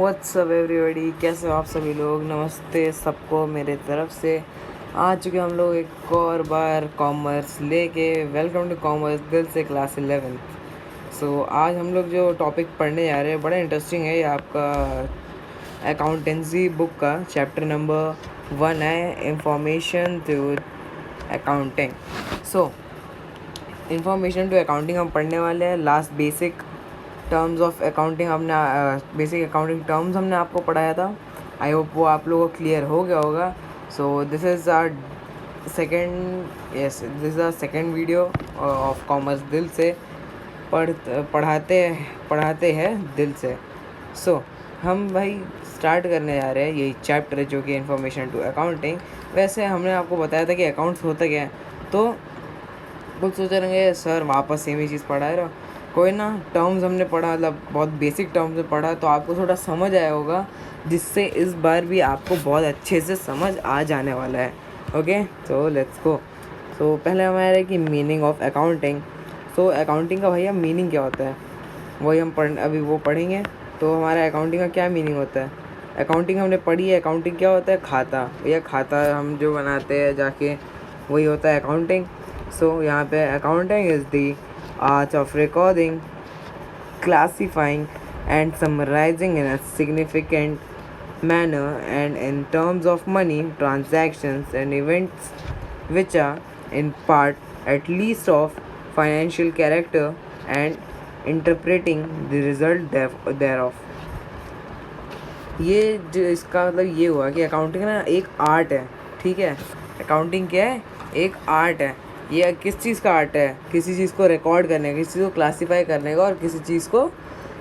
WhatsApp everybody, कैसे हो आप सभी लोग। नमस्ते सबको मेरे तरफ से। आ चुके हम लोग एक और बार कॉमर्स लेके। वेलकम टू कॉमर्स दिल से क्लास 11। आज हम लोग जो टॉपिक पढ़ने जा रहे हैं बड़ा इंटरेस्टिंग है। ये आपका अकाउंटेंसी बुक का चैप्टर नंबर 1 है, information to accounting. Information to accounting हम पढ़ने वाले हैं। Last basic terms of accounting हमने बेसिक अकाउंटिंग टर्म्स हमने आपको पढ़ाया था। आई होप वो आप लोगों को क्लियर हो गया होगा। This is our second video of commerce दिल से पढ़ाते हैं दिल से। हम भाई स्टार्ट करने जा रहे हैं यही चैप्टर जो कि इंफॉर्मेशन टू अकाउंटिंग। वैसे हमने आपको बताया था कि अकाउंट्स होता क्या है, तो कुछ सोच रहेंगे सर वापस सेम ही चीज़ पढ़ा रहे हो। कोई ना, टर्म्स हमने पढ़ा, मतलब बहुत बेसिक टर्म्स में पढ़ा, तो आपको थोड़ा समझ आया होगा, जिससे इस बार भी आपको बहुत अच्छे से समझ आ जाने वाला है। Okay, so let's go. पहले हमारे की मीनिंग ऑफ अकाउंटिंग। अकाउंटिंग का भैया मीनिंग क्या होता है वही हम अभी वो पढ़ेंगे। तो हमारा अकाउंटिंग का क्या मीनिंग होता है। अकाउंटिंग हमने पढ़ी है। अकाउंटिंग क्या होता है, खाता। भैया खाता हम जो बनाते हैं जाके, वही होता है अकाउंटिंग। यहाँ पे accounting is the art of recording, classifying and summarizing in a significant manner and in terms of money transactions and events which are in part at least of financial character and interpreting the result thereof। ये जो इसका मतलब ये हुआ कि accounting ना एक art है। ठीक है, अकाउंटिंग क्या है, एक आर्ट है। ये किस चीज़ का आर्ट है, किसी चीज़ को रिकॉर्ड करने का, किसी चीज़ को क्लासीफाई करने का और किसी चीज़ को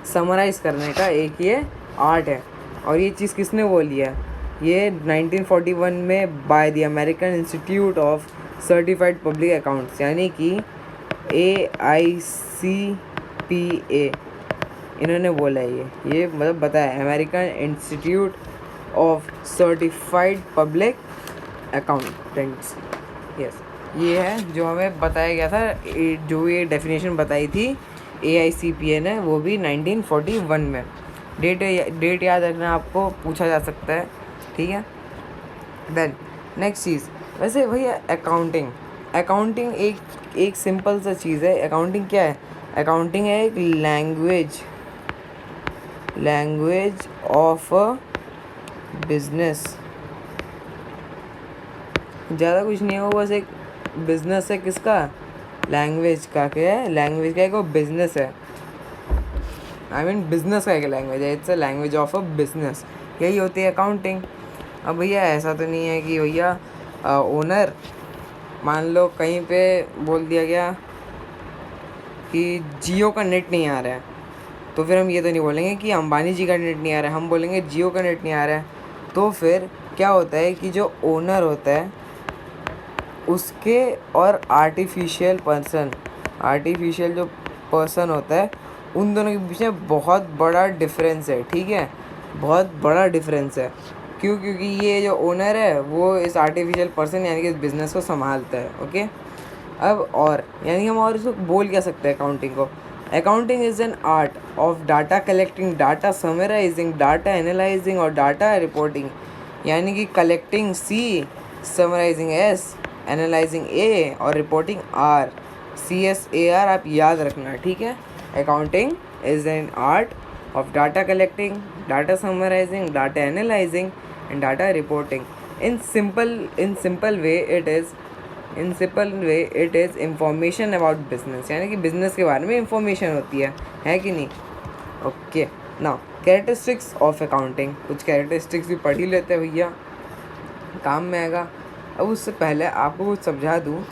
समराइज करने का एक ये आर्ट है। और ये चीज़ किसने बोली है, ये 1941 में by the American institute of certified public accounts, यानी कि AICPA, इन्होंने बोला है। ये मतलब बताया, American institute of certified public accountants. Yes, ये है जो हमें बताया गया था, जो ये डेफिनेशन बताई थी AICPA ने, वो भी 1941 में। डेट याद रखना आपको पूछा जा सकता है। ठीक है, देन नेक्स्ट चीज़। वैसे भैया अकाउंटिंग एक सिंपल सा चीज़ है। अकाउंटिंग क्या है, अकाउंटिंग है एक लैंग्वेज ऑफ बिजनेस। ज़्यादा कुछ नहीं होगा, बस एक बिजनेस है। किसका, लैंग्वेज का। क्या है, लैंग्वेज का एक वो बिजनेस है। बिजनेस का एक लैंग्वेज है। It's a language of a business. यही होती है अकाउंटिंग। अब भैया ऐसा तो नहीं है कि भैया ओनर, मान लो कहीं पे बोल दिया गया कि जियो का नेट नहीं आ रहा है, तो फिर हम ये तो नहीं बोलेंगे कि अंबानी जी का नेट नहीं आ रहा है, हम बोलेंगे जियो का नेट नहीं आ रहा है। तो फिर क्या होता है कि जो ओनर होता है उसके और आर्टिफिशियल जो पर्सन होता है, उन दोनों के बीच में बहुत बड़ा डिफरेंस है। ठीक है, बहुत बड़ा डिफरेंस है। क्यों, क्योंकि ये जो ओनर है वो इस आर्टिफिशियल पर्सन यानी कि इस बिज़नेस को संभालता है। ओके, अब और यानी हम और इसको बोल क्या सकते हैं अकाउंटिंग को। Accounting is an art of data collecting, data summarising, data analysing और डाटा रिपोर्टिंग। यानी कि collecting C, summarising S, analysing A और रिपोर्टिंग R, CSAR आप याद रखना। ठीक है, accounting is an art of data collecting, data summarising, data analysing and data reporting. In simple way it is information about business, यानी कि business के बारे में इंफॉर्मेशन होती है कि नहीं। Okay, now characteristics of accounting. कुछ कैरेक्टरिस्टिक्स भी पढ़ ही लेते हैं भैया, काम में आएगा। अब उससे पहले आपको कुछ समझा दूँ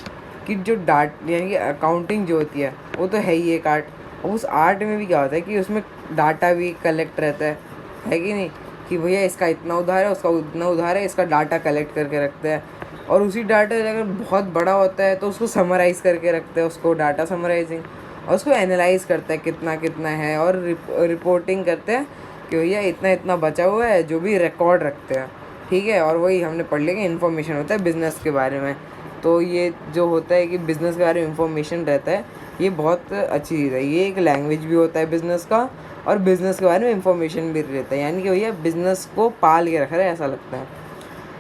कि जो यानी कि अकाउंटिंग जो होती है वो तो है ही एक आर्ट। और उस आर्ट में भी क्या होता है कि उसमें डाटा भी कलेक्ट रहता है कि नहीं, कि भैया इसका इतना उधार है, उसका उतना उधार है, इसका डाटा कलेक्ट करके रखते हैं। और उसी डाटा अगर बहुत बड़ा होता है तो उसको समराइज़ करके रखते हैं, उसको डाटा समराइजिंग, और उसको एनालाइज करते हैं कितना कितना है, और रिपोर्टिंग करते हैं कि भैया इतना इतना बचा हुआ है, जो भी रिकॉर्ड रखते हैं। ठीक है, और वही हमने पढ़ लिया कि इन्फॉर्मेशन होता है बिज़नेस के बारे में। तो ये जो होता है कि बिज़नेस के बारे में इंफॉर्मेशन रहता है, ये बहुत अच्छी चीज़ है। ये एक लैंग्वेज भी होता है बिज़नेस का, और बिज़नेस के बारे में इंफॉर्मेशन भी देता है, यानी कि भैया बिज़नेस को पाल के रख रहा है ऐसा लगता है।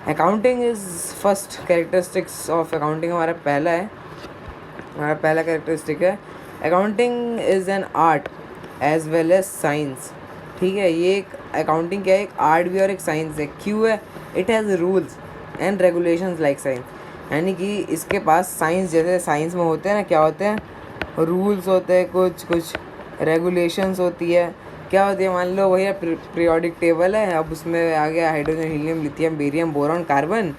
Accounting is first characteristics of accounting हमारा पहला कैरेक्टरिस्टिक है, accounting is an art as well as science. ठीक है, ये एक अकाउंटिंग क्या है, एक आर्ट भी और एक साइंस है। क्यों है? It has rules and regulations like science, यानी कि इसके पास साइंस जैसे साइंस में होते हैं ना, क्या होते हैं, रूल्स होते हैं, कुछ रेगुलेशंस होती है। क्या होती है, मान लो भैया पीरियोडिक टेबल है, अब उसमें आ गया hydrogen, helium, lithium, barium, boron, carbon,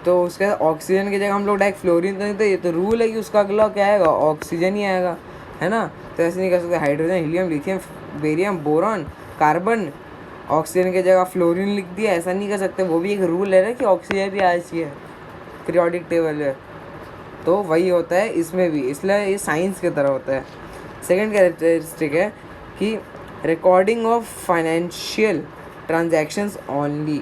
तो उसके ऑक्सीजन की जगह हम लोग डायरेक्ट फ्लोरीन तो नहीं, तो ये तो रूल है कि उसका अगला क्या आएगा, ऑक्सीजन ही आएगा, है ना। तो ऐसे नहीं कर सकते hydrogen, helium, lithium, barium, boron, carbon, oxygen की जगह फ्लोरीन लिख दिया, ऐसा नहीं कर सकते। वो भी एक रूल है ना कि ऑक्सीजन भी आना चाहिए पीरियोडिक टेबल में, तो वही होता है इसमें भी, इसलिए ये साइंस की तरह होता है। सेकंड कैरेक्टरिस्टिक है कि recording of financial transactions only,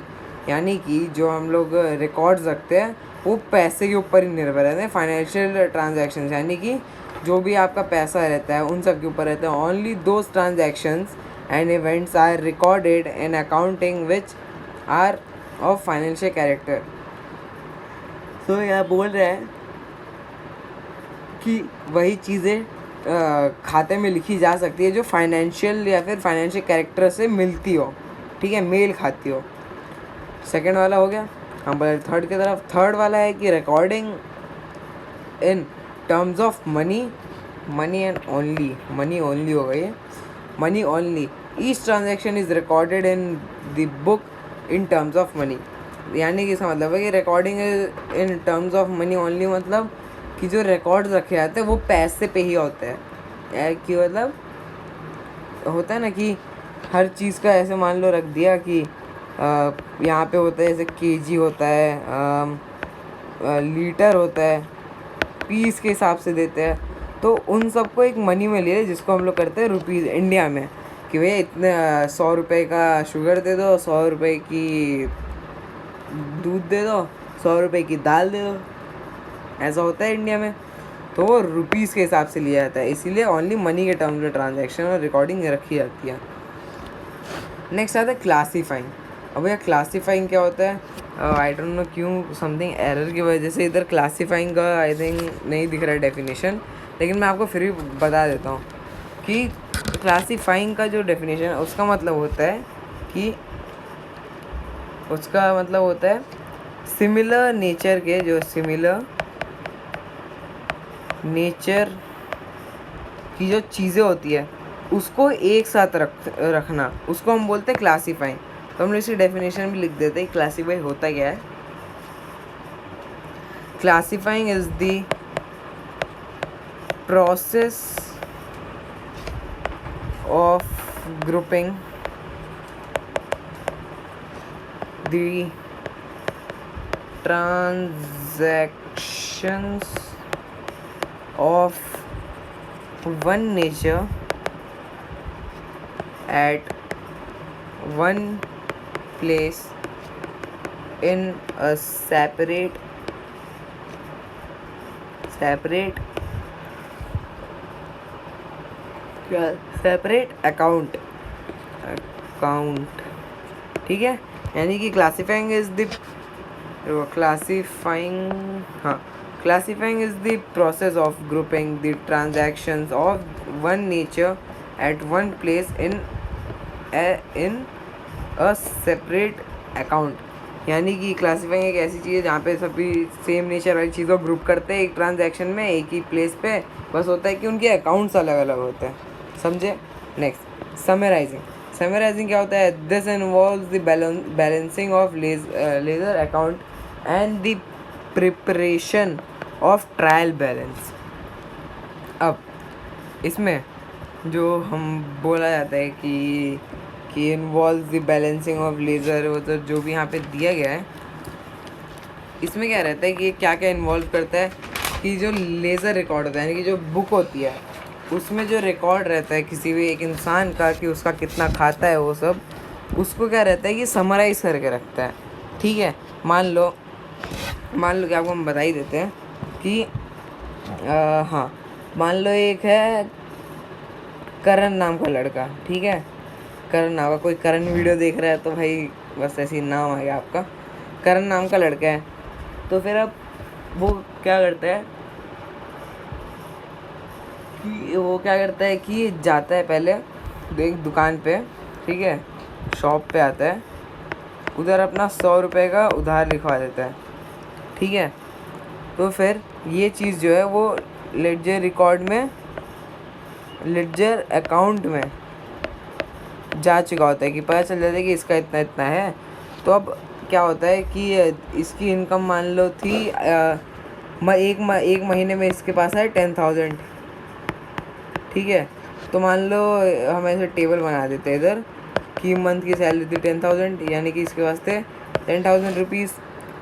यानी कि जो हम लोग रिकॉर्ड्स रखते हैं वो पैसे के ऊपर ही निर्भर रहते हैं। फाइनेंशियल ट्रांजैक्शंस यानी कि जो भी आपका पैसा रहता है उन सब के ऊपर रहता है। Only those transactions and events are recorded in accounting which are of financial character. तो यहाँ बोल रहे हैं कि वही चीज़ें खाते में लिखी जा सकती है जो फाइनेंशियल या फिर फाइनेंशियल कैरेक्टर से मिलती हो, ठीक है, मेल खाती हो। सेकंड वाला हो गया, हम बोले थर्ड की तरफ। थर्ड वाला है कि recording in terms of money and money only हो गई, money only. Each transaction is recorded in the book in terms of money, यानी कि इसका मतलब है कि recording in terms of money only, मतलब कि जो रिकॉर्ड रखे जाते हैं वो पैसे पे ही होते हैं। कि मतलब होता है ना कि हर चीज़ का ऐसे मान लो रख दिया कि यहाँ पे होता है जैसे केजी होता है, लीटर होता है, पीस के हिसाब से देते हैं, तो उन सबको एक मनी में ले, जिसको हम लोग करते हैं रुपीज़ इंडिया में, कि भैया इतने 100 रुपये का शुगर दे दो, 100 रुपये की दूध दे दो, 100 रुपये की दाल दे दो, ऐसा होता है इंडिया में। तो वो रुपीज़ के हिसाब से लिया जाता है, इसीलिए ओनली मनी के टर्म्स में ट्रांजैक्शन और रिकॉर्डिंग रखी जाती है। नेक्स्ट आता है क्लासीफाइंग। अब भैया क्लासीफाइंग क्या होता है, आई डोंट नो क्यों समथिंग एरर की वजह से इधर क्लासीफाइंग का आई थिंक नहीं दिख रहा है डेफिनेशन, लेकिन मैं आपको फिर भी बता देता हूँ कि क्लासीफाइंग का जो डेफिनेशन है उसका मतलब होता है कि सिमिलर नेचर के, जो सिमिलर नेचर की जो चीज़ें होती है उसको एक साथ रखना, उसको हम बोलते हैं क्लासीफाइंग। तो हम लोग इसकी डेफिनेशन भी लिख देते हैं क्लासीफाई होता क्या है। Classifying is the process of grouping the transactions of one nature at one place in a separate account, ठीक है। यानी कि classifying is the classifying is the process of grouping the transactions of one nature at one place in a separate account। यानी कि classifying एक ऐसी चीज़ है जहाँ पे सभी सेम नेचर वाली चीज़ को ग्रुप करते हैं एक ट्रांजैक्शन में, एक ही प्लेस पे, बस होता है कि उनके अकाउंट्स अलग अलग होते हैं, समझे। नेक्स्ट समराइजिंग क्या होता है, this involves the balancing of ledger account and the preparation of trial balance. अब इसमें जो हम बोला जाता है कि involve the balancing of laser, वो तो जो भी यहाँ पे दिया गया है, इसमें क्या रहता है कि क्या क्या इन्वॉल्व करता है कि जो लेज़र रिकॉर्ड होता है, यानी कि जो बुक होती है उसमें जो रिकॉर्ड रहता है किसी भी एक इंसान का कि उसका कितना खाता है, वो सब उसको क्या रहता है कि समराइज़ करके रखता है, ठीक है। मान लो कि आपको हम बता ही देते हैं कि हाँ, मान लो एक है करण नाम का लड़का, ठीक है, करण नाम का, कोई करण वीडियो देख रहा है तो भाई बस ऐसे ही नाम आ गया आपका। करण नाम का लड़का है। तो फिर अब वो क्या करता है कि जाता है पहले एक दुकान पे, ठीक है, शॉप पे आता है, उधर अपना 100 रुपये का उधार लिखवा देता है, ठीक है। तो फिर ये चीज़ जो है वो लेडजर अकाउंट में जा चुका होता है कि पता चल जाता है कि इसका इतना इतना है। तो अब क्या होता है कि इसकी इनकम मान लो थी एक महीने में इसके पास है 10,000, ठीक है। तो मान लो हम ऐसे टेबल बना देते हैं इधर कि मंथ की सैलरी थी 10,000, यानी कि इसके पास थे 10,000 रुपीज़,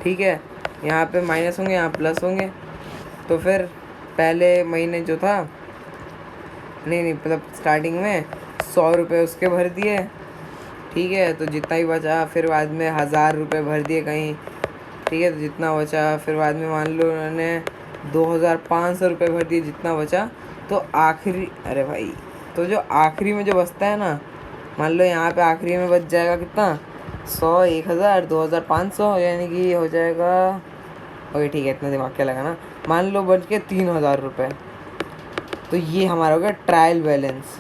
ठीक है। यहाँ पे माइनस होंगे, यहाँ प्लस होंगे। तो फिर पहले महीने जो था, नहीं मतलब स्टार्टिंग में 100 रुपये उसके भर दिए, ठीक है। तो जितना ही बचा फिर बाद में 1,000 रुपये भर दिए कहीं, ठीक है। तो जितना बचा फिर बाद में मान लो उन्होंने 2,500 रुपये भर दिए, जितना बचा। तो आखिरी, अरे भाई, तो जो आखिरी में जो बचता है ना, मान लो यहाँ पे आखिरी में बच जाएगा कितना, 100, 1,000, 2,500, यानी कि हो जाएगा, ओके ठीक है, इतना दिमाग क्या लगाना। मान लो बच के 3,000 रुपये। तो ये हमारा हो गया ट्रायल बैलेंस,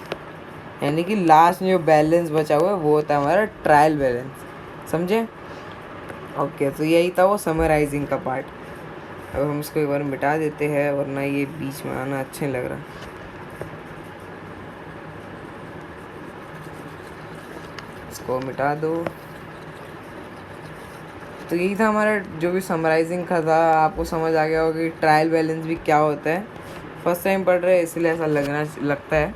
यानी कि लास्ट में जो बैलेंस बचा हुआ है वो होता है हमारा ट्रायल बैलेंस, समझे। ओके, तो यही था वो समराइजिंग का पार्ट। अब हम इसको एक बार मिटा देते हैं, वरना ये बीच में आना अच्छा नहीं लग रहा। इसको मिटा दो। तो यही था हमारा जो भी समराइजिंग का था। आपको समझ आ गया होगा कि ट्रायल बैलेंस भी क्या होता है। फर्स्ट टाइम पढ़ रहे हैं इसलिए ऐसा लगता है।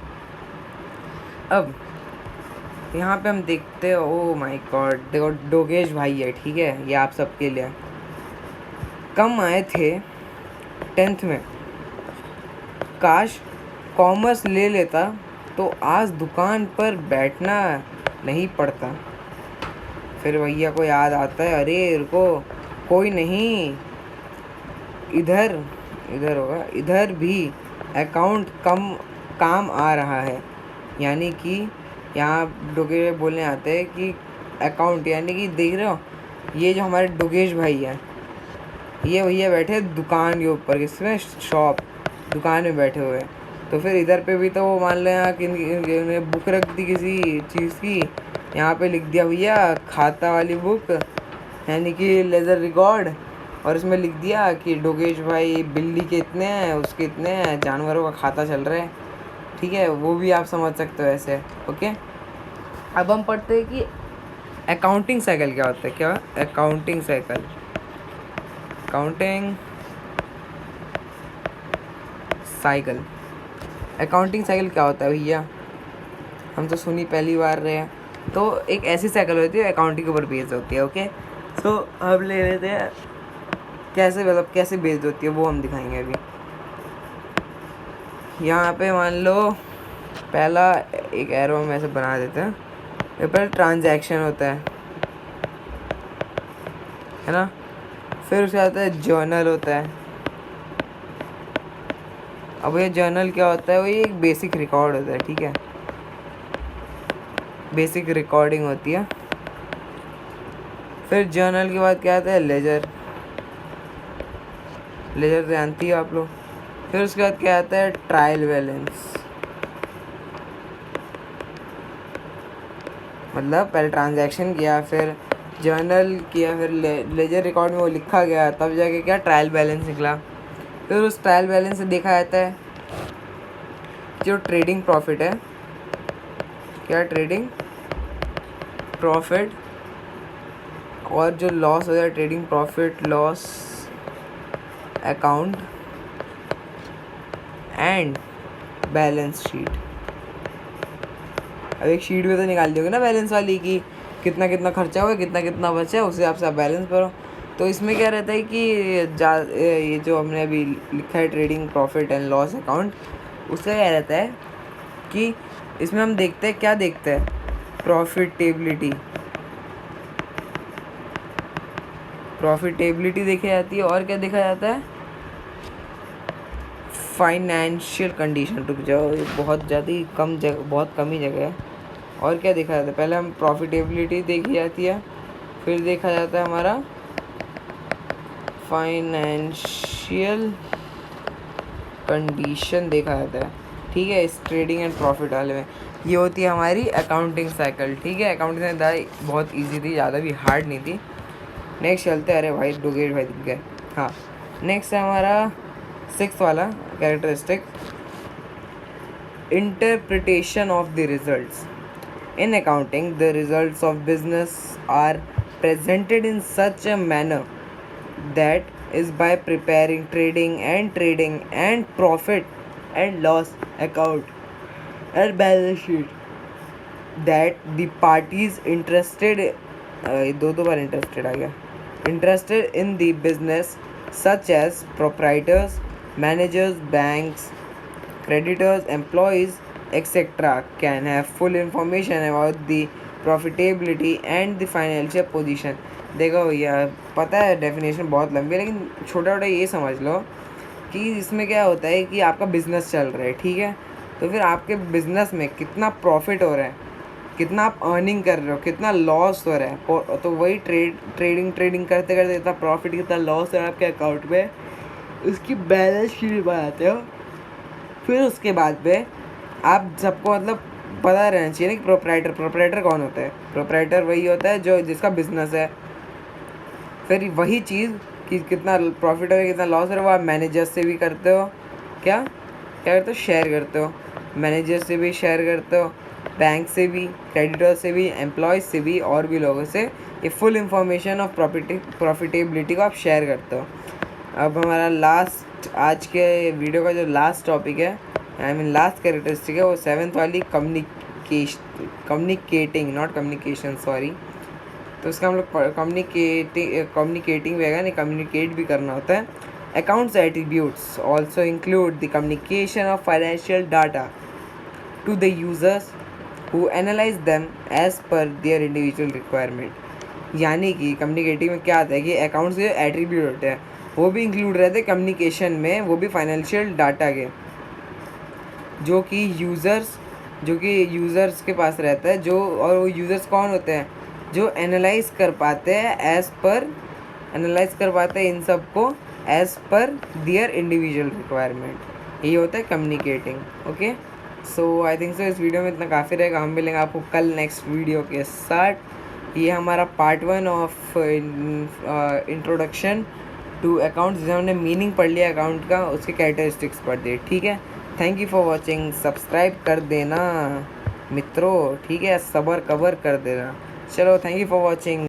अब यहाँ पे हम देखते हैं, ओ माय गॉड, देखो डोगेश भाई है, ठीक है, ये आप सबके लिए। कम आए थे 10th में, काश कॉमर्स ले लेता तो आज दुकान पर बैठना नहीं पड़ता। फिर भैया को याद आता है, अरे रुको, कोई नहीं, इधर होगा, इधर भी अकाउंट काम आ रहा है। यानी कि यहाँ डोगेश बोलने आते हैं कि अकाउंट, यानी कि देख रहे हो ये जो हमारे डोगेश भाई है, ये भैया बैठे दुकान के ऊपर, किसमें, शॉप, दुकान में बैठे हुए। तो फिर इधर पे भी तो वो मान लो यहाँ कि बुक रख दी किसी चीज़ की, यहाँ पे लिख दिया भैया खाता वाली बुक, यानी कि लेज़र रिकॉर्ड, और इसमें लिख दिया कि डोगेश भाई बिल्ली के इतने हैं, उसके इतने हैं, जानवरों का खाता चल रहा है, ठीक है। वो भी आप समझ सकते हो ऐसे, ओके। अब हम पढ़ते हैं कि अकाउंटिंग साइकिल क्या होता है। क्या अकाउंटिंग साइकिल, अकाउंटिंग साइकिल क्या होता है भैया, हम तो सुनी पहली बार रहे हैं। तो एक ऐसी साइकिल होती है अकाउंटिंग के ऊपर बेस्ड होती है, ओके। सो हम ले लेते हैं कैसे, मतलब कैसे बेस्ड होती है वो हम दिखाएंगे अभी। यहाँ पे मान लो पहला एक एरो हम ऐसे बना देते हैं, ये पहले ट्रांजैक्शन होता है ना। फिर उसके आता है जर्नल होता है। अब ये जर्नल क्या होता है, वो ये एक बेसिक रिकॉर्ड होता है, ठीक है, बेसिक रिकॉर्डिंग होती है। फिर जर्नल के बाद क्या आता है, लेजर तो जानती हो आप लोग। फिर उसके बाद क्या आता है, ट्रायल बैलेंस, मतलब पहले ट्रांजैक्शन किया, फिर जर्नल किया, फिर लेजर रिकॉर्ड में वो लिखा गया, तब जाके क्या ट्रायल बैलेंस निकला। फिर उस ट्रायल बैलेंस से देखा जाता है जो ट्रेडिंग प्रॉफिट है, क्या ट्रेडिंग प्रॉफिट, और जो लॉस हो जाए trading profit loss account and balance sheet. अब एक शीट में तो निकाल दोगे ना बैलेंस वाली की कितना कितना खर्चा हुआ, कितना कितना बचा है, उस हिसाब से आप बैलेंस भरो। तो इसमें क्या रहता है कि ये जो हमने अभी लिखा है trading profit and loss account, उसका क्या रहता है कि इसमें हम देखते हैं, क्या देखते हैं, प्रॉफिटेबिलिटी देखी जाती है, और क्या देखा जाता है, फाइनेंशियल कंडीशन। रुक जाओ, ये बहुत ज़्यादा बहुत कम ही जगह है। और क्या देखा जाता है, पहले हम प्रॉफिटेबिलिटी देखी जाती है, फिर देखा जाता है हमारा फाइनेंशियल कंडीशन देखा जाता है, ठीक है, इस ट्रेडिंग एंड प्रॉफिट वाले में। ये होती है हमारी अकाउंटिंग साइकिल, ठीक है। अकाउंटिंग बहुत इजी थी, ज़्यादा भी हार्ड नहीं थी। नेक्स्ट चलते हैं। अरे भाई डोगेट भाई दिख गए। हाँ, नेक्स्ट है हमारा 6th वाला characteristic, interpretation of the results. In accounting, the results of business are presented in such a manner that is by preparing trading and profit and loss account and balance sheet that the parties interested दो बार interested आ गया, interested in the business such as proprietors, managers, banks, creditors, employees, etc. can have full information about the profitability and the financial position। देखो भैया, पता है definition बहुत लंबी है, लेकिन छोटा छोटा ये समझ लो कि इसमें क्या होता है कि आपका बिजनेस चल रहा है, ठीक है, तो फिर आपके बिजनेस में कितना प्रॉफिट हो रहा है, कितना आप अर्निंग कर रहे हो, कितना लॉस हो रहा है, तो वही ट्रेडिंग करते करते कितना प्रॉफिट कितना लॉस हो रहा है आपके अकाउंट में, उसकी बैलेंस शीट बनाते हो। फिर उसके बाद पे आप सबको मतलब पता रहना चाहिए ना कि प्रोप्राइटर कौन होता है। प्रोप्राइटर वही होता है जो जिसका बिजनेस है। फिर वही चीज़ कि कितना प्रॉफिट है कितना लॉस है वो आप मैनेजर से भी करते हो, क्या करते हो, शेयर करते हो। मैनेजर से भी शेयर करते हो, बैंक से भी, क्रेडिटर से भी, एम्प्लॉयज़ से भी, और भी लोगों से ये फुल इंफॉर्मेशन ऑफ प्रॉफिटेबिलिटी को आप शेयर करते हो। अब हमारा लास्ट आज के वीडियो का जो लास्ट टॉपिक है, आई मीन लास्ट कैरेक्टरिस्टिक है, वो 7th वाली कम्युनिकेटिंग, नॉट कम्युनिकेशन, सॉरी। तो इसका हम लोग कम्युनिकेटिंग भी है, नहीं कम्युनिकेट भी करना होता है। Accounts attributes also include the communication of financial data to the users who analyse them as per their individual requirement. यानी कि कम्युनिकेटिव में क्या आता है कि अकाउंट्स के एट्रीब्यूट होते हैं वो भी इंक्लूड रहते हैं कम्युनिकेशन में, वो भी फाइनेंशियल डाटा के, जो कि यूज़र्स के पास रहता है, जो, और वो यूज़र्स कौन होते हैं, जो एनालाइज कर पाते हैं इन सब को एज पर दियर इंडिविजुअल रिक्वायरमेंट। ये होता है communicating. Okay, so I think so इस वीडियो में इतना काफ़ी रहेगा। हम मिलेंगे आपको कल नेक्स्ट वीडियो के साथ। ये हमारा part 1 of introduction to accounts, जिसे हमने मीनिंग पढ़ लिया अकाउंट का, उसके कैरेक्टरिस्टिक्स पढ़ दिए, ठीक है। Thank you for watching. Subscribe कर देना मित्रों, ठीक है, सबर कवर कर देना। चलो, थैंक यू फॉर वॉचिंग।